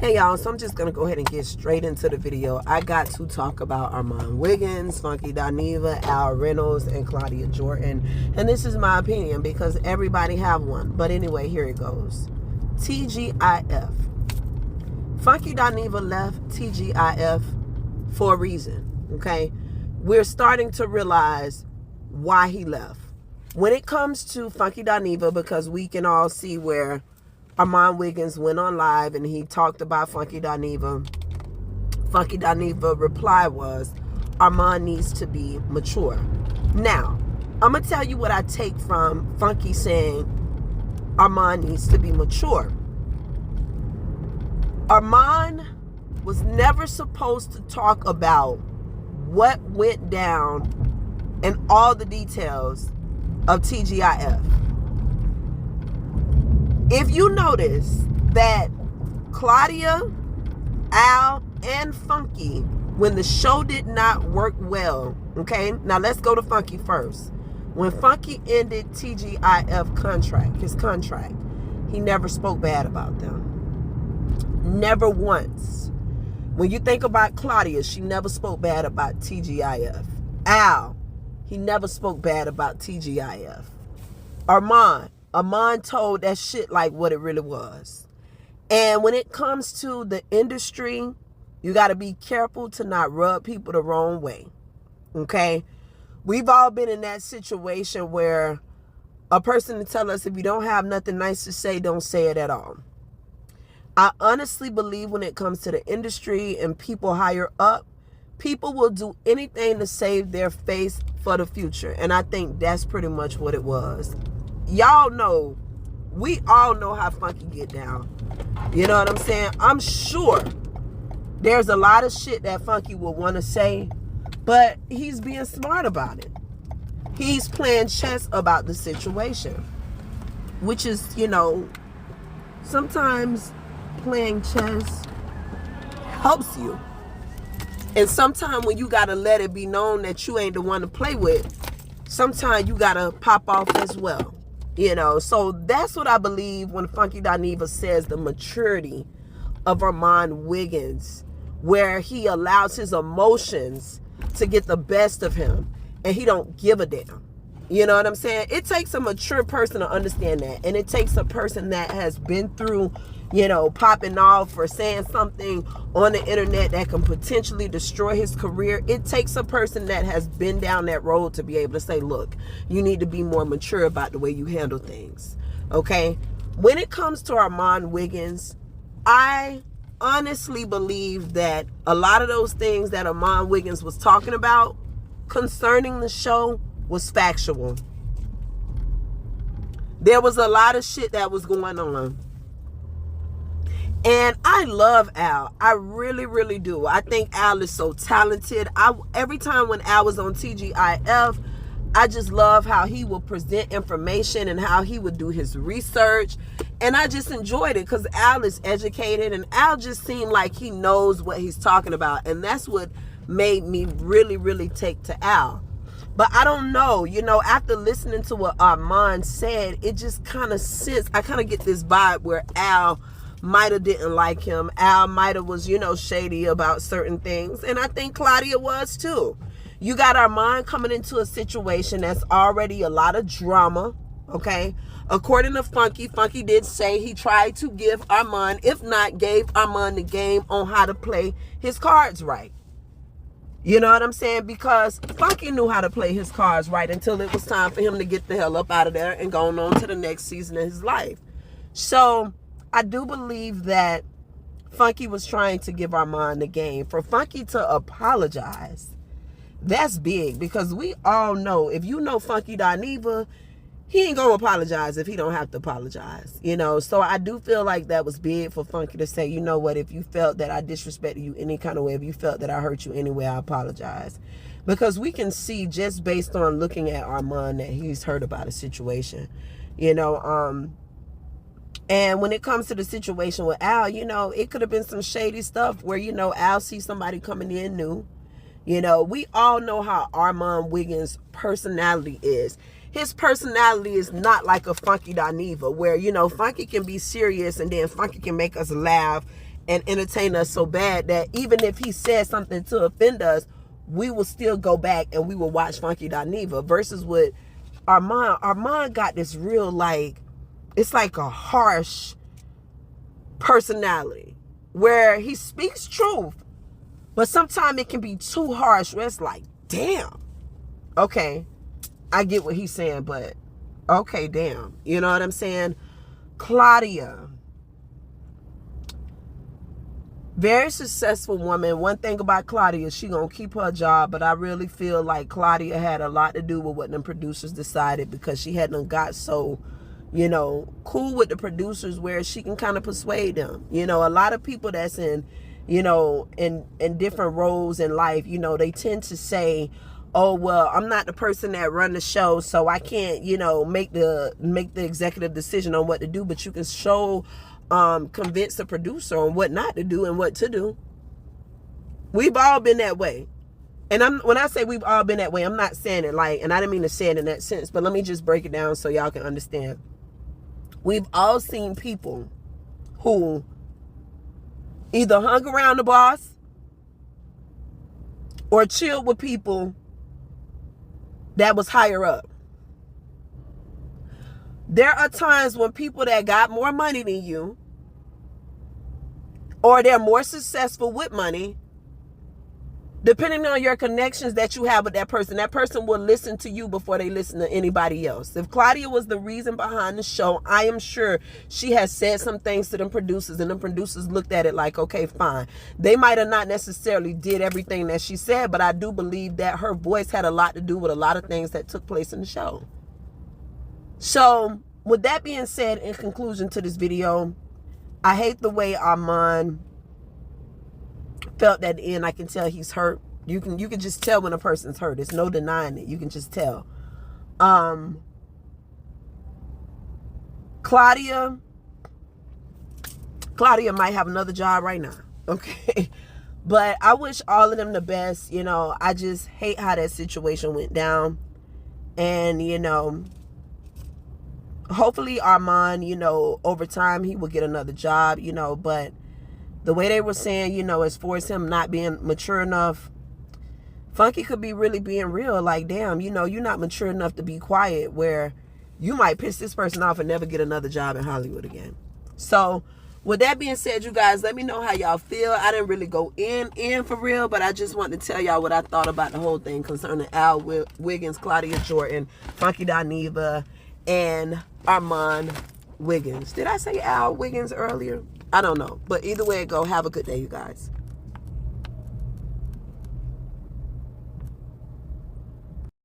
Hey y'all, so I'm just going to go ahead and get straight into the video. I got to talk about Armon Wiggins, Funky Dineva, Al Reynolds, and Claudia Jordan. And this is my opinion because everybody have one. But anyway, here it goes. TGIF. Funky Dineva left TGIF for a reason, okay? We're starting to realize why he left. When it comes to Funky Dineva, because we can all see where Armon Wiggins went on live and he talked about Funky Dineva. Funky Dineva reply was, Armon needs to be mature. Now, I'm going to tell you what I take from Funky saying Armon needs to be mature. Armon was never supposed to talk about what went down and all the details of TGIF. If you notice that Claudia, Al, and Funky, when the show did not work well, okay? Now let's go to Funky first. When Funky ended TGIF his contract, he never spoke bad about them. Never once. When you think about Claudia, she never spoke bad about TGIF. Al, he never spoke bad about TGIF. Armon told that shit like what it really was. And when it comes to the industry, you got to be careful to not rub people the wrong way. Okay? We've all been in that situation where a person to tell us if you don't have nothing nice to say, don't say it at all. I honestly believe when it comes to the industry and people higher up, people will do anything to save their face for the future. And I think that's pretty much what it was. Y'all know, we all know how Funky get down. You know what I'm saying? I'm sure there's a lot of shit that Funky will want to say, but he's being smart about it. He's playing chess about the situation, which is, you know, sometimes playing chess helps you. And sometimes when you got to let it be known that you ain't the one to play with, sometimes you got to pop off as well. You know, so that's what I believe when Funky Dineva says the maturity of Armon Wiggins, where he allows his emotions to get the best of him and he don't give a damn. You know what I'm saying? It takes a mature person to understand that. And it takes a person that has been through, you know, popping off or saying something on the internet that can potentially destroy his career. It takes a person that has been down that road to be able to say, look, you need to be more mature about the way you handle things. Okay? When it comes to Armon Wiggins, I honestly believe that a lot of those things that Armon Wiggins was talking about concerning the show was factual. There was a lot of shit that was going on. And I love Al. I really, really do. I think Al is so talented. Every time when Al was on TGIF, I just love how he will present information and how he would do his research. And I just enjoyed it because Al is educated and Al just seemed like he knows what he's talking about. And that's what made me really, really take to Al. But I don't know, you know, after listening to what Armon said, it just kind of I kind of get this vibe where Al might have didn't like him. Al might have was, you know, shady about certain things. And I think Claudia was too. You got Armon coming into a situation that's already a lot of drama, okay? According to Funky, Funky did say he tried to give Armon, if not gave Armon the game on how to play his cards right. You know what I'm saying? Because Funky knew how to play his cards right until it was time for him to get the hell up out of there and go on to the next season of his life. So I do believe that Funky was trying to give Armon the game. For Funky to apologize, that's big because we all know, if you know Funky Dineva, he ain't gonna apologize if he don't have to apologize, you know. So I do feel like that was big for Funky to say, you know what, if you felt that I disrespected you any kind of way, if you felt that I hurt you anyway, I apologize. Because we can see just based on looking at Armon that he's hurt about a situation, you know. And when it comes to the situation with Al, you know, it could have been some shady stuff where, you know, Al sees somebody coming in new. You know, we all know how Armon Wiggins' personality is. His personality is not like a Funky Dineva where, you know, Funky can be serious and then Funky can make us laugh and entertain us so bad that even if he said something to offend us, we will still go back and we will watch Funky Dineva. Versus with Armon. Armon got this real, like, it's like a harsh personality where he speaks truth, but sometimes it can be too harsh where it's like, damn, okay, I get what he's saying, but okay, damn. You know what I'm saying? Claudia, very successful woman. One thing about Claudia, she gonna keep her job, but I really feel like Claudia had a lot to do with what them producers decided, because she hadn't got so, you know, cool with the producers where she can kind of persuade them. You know, a lot of people that's in, you know, in different roles in life, you know, they tend to say, oh, well, I'm not the person that run the show, so I can't, you know, make the executive decision on what to do, but you can convince the producer on what not to do and what to do. We've all been that way. And when I say we've all been that way, I'm not saying it like, and I didn't mean to say it in that sense, but let me just break it down so y'all can understand. We've all seen people who either hung around the boss or chilled with people that was higher up. There are times when people that got more money than you, or they're more successful with money, depending on your connections that you have with that person will listen to you before they listen to anybody else. If Claudia was the reason behind the show, I am sure she has said some things to them producers, and them producers looked at it like, okay, fine. They might have not necessarily did everything that she said, but I do believe that her voice had a lot to do with a lot of things that took place in the show. So, with that being said, in conclusion to this video, I hate the way Armon felt at the end. I can tell he's hurt. You can just tell when a person's hurt. There's no denying it. You can just tell. Claudia might have another job right now. Okay. But I wish all of them the best. You know, I just hate how that situation went down. And, you know, hopefully Armon, you know, over time he will get another job, you know, but the way they were saying, you know, as far as him not being mature enough, Funky could be really being real. Like, damn, you know, you're not mature enough to be quiet, where you might piss this person off and never get another job in Hollywood again. So, with that being said, you guys, let me know how y'all feel. I didn't really go in for real, but I just wanted to tell y'all what I thought about the whole thing concerning Al Wiggins, Claudia Jordan, Funky Dineva, and Armon Wiggins. Did I say Al Wiggins earlier? I don't know. But either way it go, have a good day, you guys.